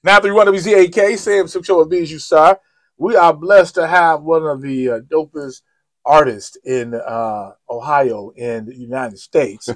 931WZAK, Sam Sylk Show with Bijou Star. We are blessed to have one of the dopest artists in Ohio in the United States.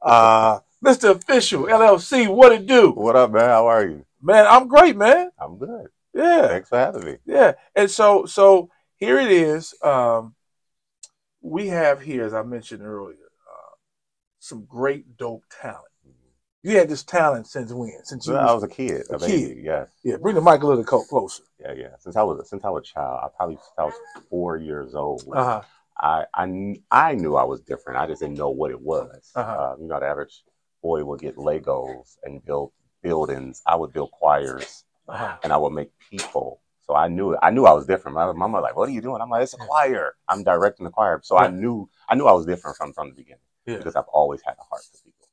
Mr. Official, LLC, what it do? What up, man? How are you? Man, I'm great, man. I'm good. Yeah. Thanks for having me. Yeah. And so here it is. We have here, as I mentioned earlier, some great dope talent. You had this talent since when? Since I was a kid, a baby. Yes. Yeah. Bring the mic a little closer. Yeah. Since I was a child, since I was 4 years old. I knew I was different. I just didn't know what it was. You know, the average boy would get Legos and build buildings. I would build choirs, and I would make people. So I knew I was different. My mama like, "What are you doing?" I'm like, "It's a choir. I'm directing the choir." So I knew I was different from the beginning because I've always had a heart for people.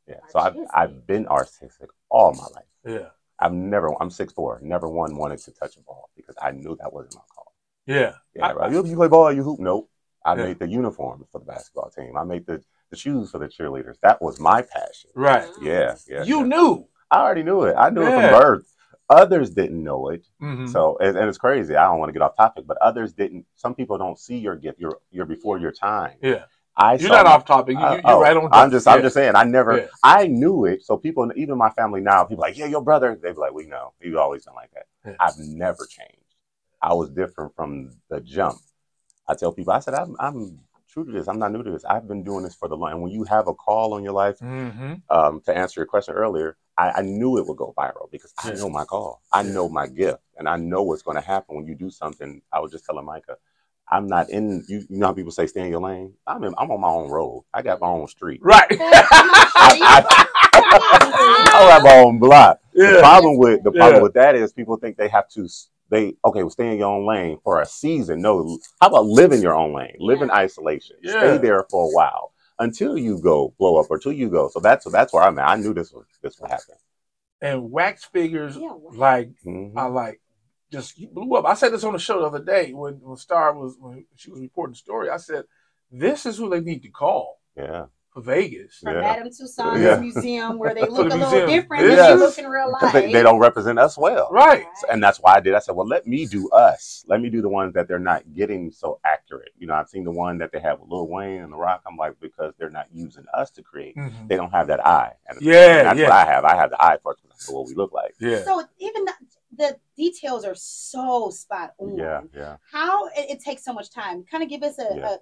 Yeah. So I've been artistic all my life. Yeah. I'm 6'4". Never wanted to touch a ball because I knew that wasn't my call. Yeah. Right. You play ball, you hoop. Nope. I made the uniforms for the basketball team. I made the shoes for the cheerleaders. That was my passion. Right. Yeah. You knew. I already knew it. I knew it from birth. Others didn't know it. So, and it's crazy. I don't want to get off topic, but others didn't. Some people don't see your gift. You're before your time. Yeah. You're not off topic. You're right on topic. I'm just saying. I knew it. So people, even my family now, people like, yeah, your brother. They be like, we know. You've always been like that. Yeah. I've never changed. I was different from the jump. I tell people, I said, I'm true to this. I'm not new to this. I've been doing this for the long. And when you have a call on your life, to answer your question earlier, I knew it would go viral because I know my call. I know my gift, and I know what's going to happen when you do something. I was just telling Micah, I'm not in. You know how people say stay in your lane. I'm on my own road. I got my own street. Right. I have my own block. Yeah. The problem with that is people think they have to. Stay in your own lane for a season. No, how about live in your own lane? Live in isolation. Yeah. Stay there for a while until you go blow up or until you go. So that's where I'm at. I knew this would happen. And wax figures, just blew up. I said this on the show the other day when she was reporting the story. I said, this is who they need to call. Yeah. For Vegas. From Madame Tussauds Museum, where they look a little different than they look in real life. They don't represent us well. Right. And that's why I did. I said, well, let me do us. Let me do the ones that they're not getting so accurate. You know, I've seen the one that they have with Lil Wayne and The Rock. I'm like, because they're not using us to create. They don't have that eye. And that's what I have. I have the eye for what we look like. Yeah. So even the details are so spot on. Yeah. How it takes so much time. Kind of give us a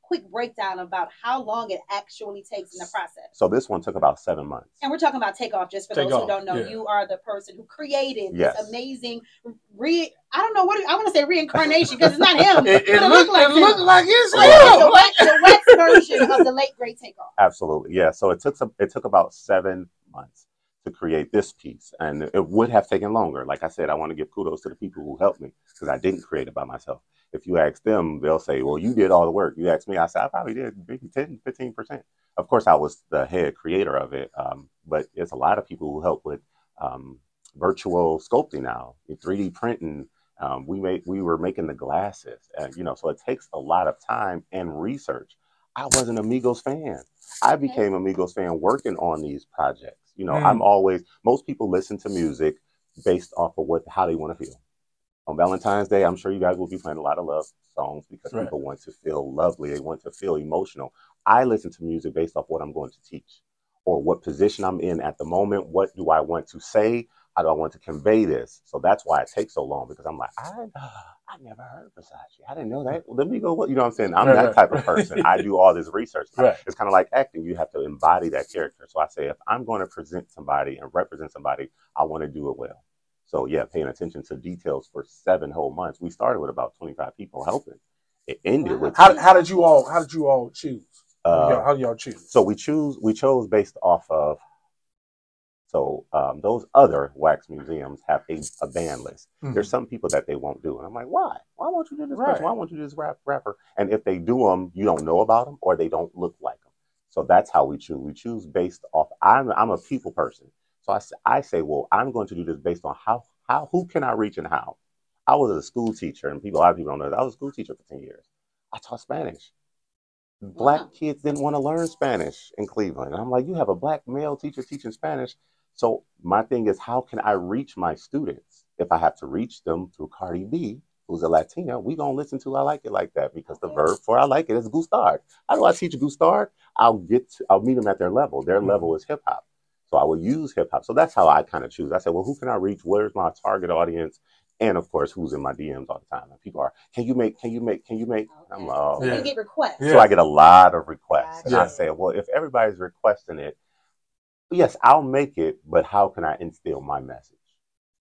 quick breakdown about how long it actually takes in the process. So this one took about 7 months. And we're talking about Takeoff, just for those who don't know. You are the person who created this amazing I don't know what I want to say reincarnation because it's not him. It looks like it's the wax version of the late great Takeoff. Absolutely. Yeah. So it took about 7 months to create this piece, and it would have taken longer. Like I said, I want to give kudos to the people who helped me because I didn't create it by myself. If you ask them, they'll say, well, you did all the work. You asked me, I said, I probably did maybe 10-15%. Of course, I was the head creator of it, but it's a lot of people who help with virtual sculpting now, 3D printing. We were making the glasses, so it takes a lot of time and research. I wasn't a Migos fan. I became a Migos fan working on these projects. Most people listen to music based off of how they want to feel. On Valentine's Day, I'm sure you guys will be playing a lot of love songs because people want to feel lovely. They want to feel emotional. I listen to music based off what I'm going to teach or what position I'm in at the moment. What do I want to say? How do I want to convey this? So that's why it takes so long because I'm like, I never heard Versace. I didn't know that. Let me go. You know what I'm saying? I'm that type of person. I do all this research. It's kind of like acting. You have to embody that character. So I say, if I'm going to present somebody and represent somebody, I want to do it well. So yeah, paying attention to details for 7 whole months. We started with about 25 people helping. It ended with how did you all choose? How do y'all choose? So we chose based off of. So those other wax museums have a ban list. There's some people that they won't do. And I'm like, why? Why won't you do this person? Why won't you do this rapper? And if they do them, you don't know about them or they don't look like them. So that's how we choose. We choose based off, I'm a people person. So I say, well, I'm going to do this based on who can I reach and how? I was a school teacher, and a lot of people don't know that. I was a school teacher for 10 years. I taught Spanish. Black kids didn't want to learn Spanish in Cleveland. And I'm like, you have a black male teacher teaching Spanish. So my thing is, how can I reach my students? If I have to reach them through Cardi B, who's a Latina, we gonna listen to I Like It Like That, because the verb for I like it is gustar. How do I teach gustar? I'll meet them at their level. Their level is hip hop. So I will use hip hop. So that's how I kind of choose. I said, well, who can I reach? Where's my target audience? And of course, who's in my DMs all the time? And people are, can you make? Okay. I'm like, oh, so you get requests. So I get a lot of requests. And I say, well, if everybody's requesting it, yes, I'll make it, but how can I instill my message?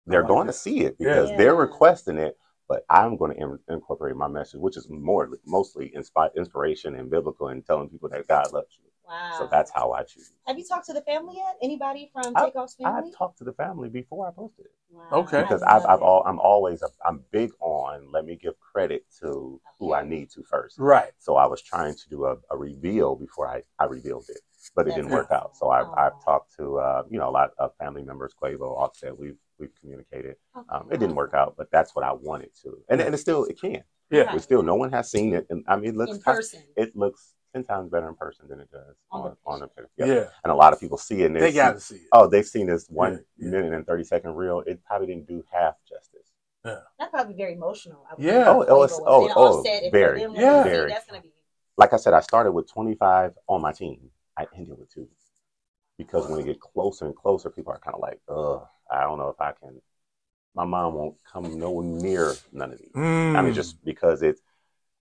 They're going to see it because they're requesting it, but I'm going to incorporate my message, which is mostly inspiration and biblical and telling people that God loves you. Wow. So that's how I choose. Have you talked to the family yet? Anybody from Takeoff's family? I've talked to the family before I posted it. Wow. Okay. Because I'm big on, let me give credit to who I need to first. Right. So I was trying to do a reveal before I revealed it, but it didn't work out. So I've talked to a lot of family members, Quavo, Offset. We've communicated. It didn't work out, but that's what I wanted to, and it can. Yeah. No one has seen it, and I mean, in person. It looks 10 times better in person than it does on the picture. Yeah. And a lot of people see it. And they got to see it. Oh, they've seen this 1 minute and 30-second reel. It probably didn't do half justice. Yeah. That's probably very emotional. Very. Yeah. Very. That's gonna be. Like I said, I started with 25 on my team. I ended with 2. Because when it get closer and closer, people are kind of like, I don't know if I can. My mom won't come nowhere near none of these. I mean, just because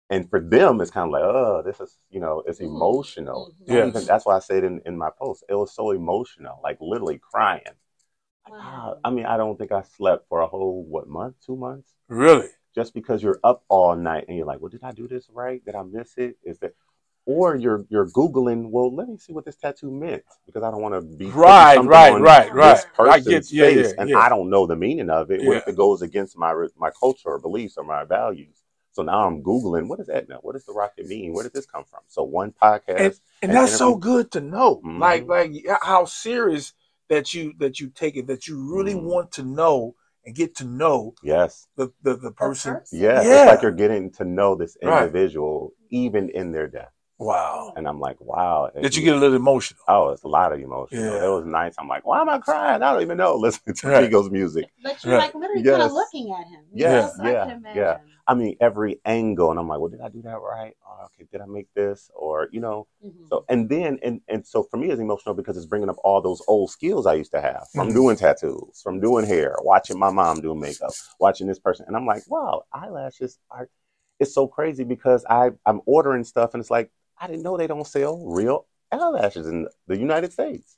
and for them, it's kind of like, this is, it's emotional. Yeah. That's why I said in my post, it was so emotional, like literally crying. Wow. I mean, I don't think I slept for a whole, 2 months? Really? Just because you're up all night and you're like, well, did I do this right? Did I miss it? Or you're Googling, well, let me see what this tattoo meant, because I don't want to be right. This person's face, and I don't know the meaning of it. What if it goes against my culture or beliefs or my values? So now I'm Googling, what is Etna? What does the rocket mean? Where did this come from? So one podcast. And that's so good to know. Mm-hmm. Like how serious that you take it, that you really want to know and get to know the person. Yes. It's like you're getting to know this individual even in their death. Wow. And I'm like, wow. Did you get a little emotional? Oh, it's a lot of emotion. Yeah. There was nights I'm like, why am I crying? I don't even know. Listening to Migos music. But you're like literally kind of looking at him. Yes. I can imagine. Yeah. I mean, every angle. And I'm like, well, did I do that right? Oh, okay. Did I make this? Or, So, and then, and so for me, it's emotional because it's bringing up all those old skills I used to have from doing tattoos, from doing hair, watching my mom do makeup, watching this person. And I'm like, wow, eyelashes are, it's so crazy because I'm ordering stuff and it's like, I didn't know they don't sell real eyelashes in the United States.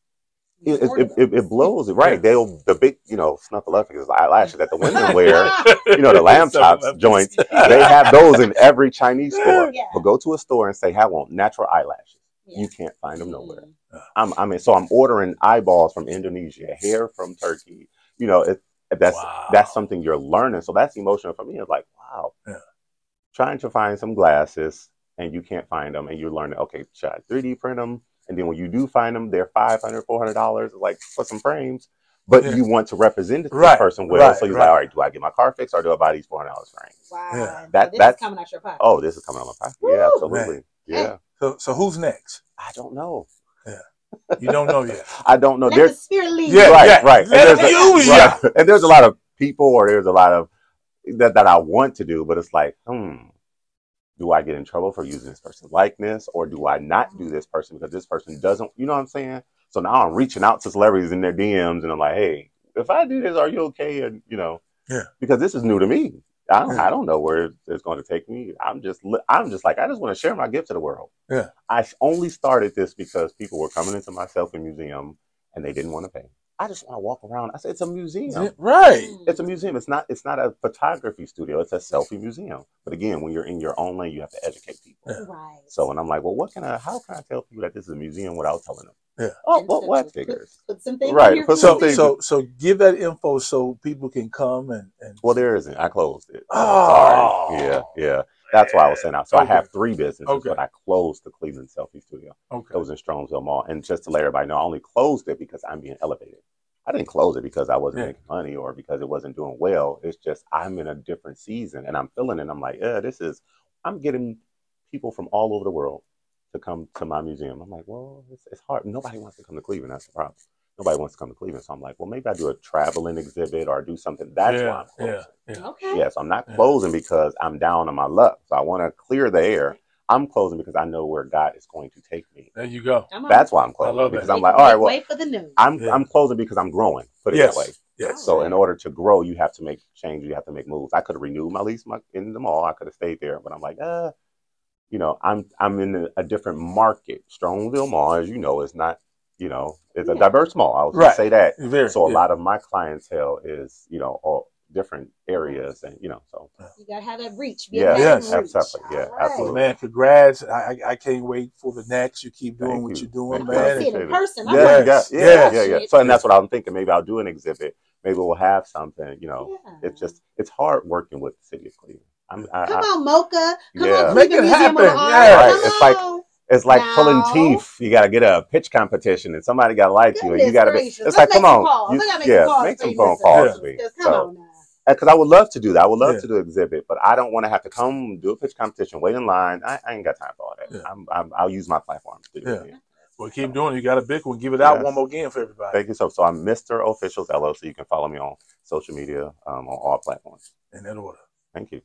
It blows it, right? The big, snuffleupagus eyelashes that the women wear, the lamb chops joints. They have those in every Chinese store. Yeah. But go to a store and say, I want natural eyelashes. Yeah. You can't find them nowhere. So I'm ordering eyeballs from Indonesia, hair from Turkey. That's something you're learning. So that's emotional for me. It's like, wow, trying to find some glasses. And you can't find them, and you're learning, okay, should I 3D print them? And then when you do find them, they're $500, $400, like for some frames. But you want to represent this person well. So you're like, all right, do I get my car fixed or do I buy these $400 frames? Wow. Yeah. That's coming out your pocket. Oh, this is coming out my pocket. Woo! Yeah, absolutely. Man. Yeah. So who's next? I don't know. Yeah. You don't know yet. I don't know. Let the spirit lead. Yeah, right. And there's a lot of people, or there's a lot of that I want to do, but it's like, do I get in trouble for using this person's likeness, or do I not do this person because this person doesn't, you know what I'm saying? So now I'm reaching out to celebrities in their DMs and I'm like, hey, if I do this, are you okay? And, because this is new to me. I don't know where it's going to take me. I'm just like, I just want to share my gift to the world. Yeah. I only started this because people were coming into my selfie museum and they didn't want to pay. I just want to walk around. I said, it's a museum. Right. It's a museum. It's not a photography studio. It's a selfie museum. But again, when you're in your own lane, you have to educate people. Yeah. Right. So, and I'm like, well, how can I tell people that this is a museum without telling them? Yeah. Oh, what figures? Put some things right. So give that info so people can come and. Well, there isn't. I closed it. Oh. Sorry. Yeah. That's why I was saying out. So I have 3 businesses, but I closed the Cleveland Selfie Studio. Okay. It was in Strongsville Mall. And just to let everybody know, I only closed it because I'm being elevated. I didn't close it because I wasn't making money or because it wasn't doing well. It's just I'm in a different season and I'm feeling it. I'm like, I'm getting people from all over the world to come to my museum. I'm like, well, it's hard. Nobody wants to come to Cleveland. That's the problem. nobody wants to come to Cleveland. So I'm like, well, maybe I do a traveling exhibit or do something. That's why I'm closing. Okay. Yeah, so I'm not closing because I'm down on my luck. So I want to clear the air. I'm closing because I know where God is going to take me. There you go. That's why I'm closing. Because I'm like, all right, well, wait for the news. I'm closing because I'm growing. Put it that way. Yes. So in order to grow, you have to make changes. You have to make moves. I could have renewed my lease in the mall. I could have stayed there, but I'm like, you know, I'm in a different market. Strongsville Mall, as you know, is not, you know, it's a diverse mall. I was going to say that. So a lot of my clientele is, you know, all different areas, and you know, so you gotta have that reach. Absolutely. Yeah, absolutely. Man, congrats! I can't wait for the next. You keep doing what you're doing, man. See it in person. Yeah. So, and that's what I'm thinking. Maybe I'll do an exhibit. Maybe we'll have something. You know, it's hard working with the city of Cleveland. Come on, Mocha. Come on, make it happen. Right. It's like pulling teeth. You got to get a pitch competition, and somebody got to like you. And you got to be. It's like, come on, make some phone calls to me. Come on now. Because I would love to do that. I would love to do an exhibit, but I don't want to have to come do a pitch competition, wait in line. I ain't got time for all that. I'll use my platform to do it. Well, keep doing it. You got a big one. Give it out one more again for everybody. Thank you. So I'm Mr. Officials LLC. You can follow me on social media on all platforms. In that order. Thank you.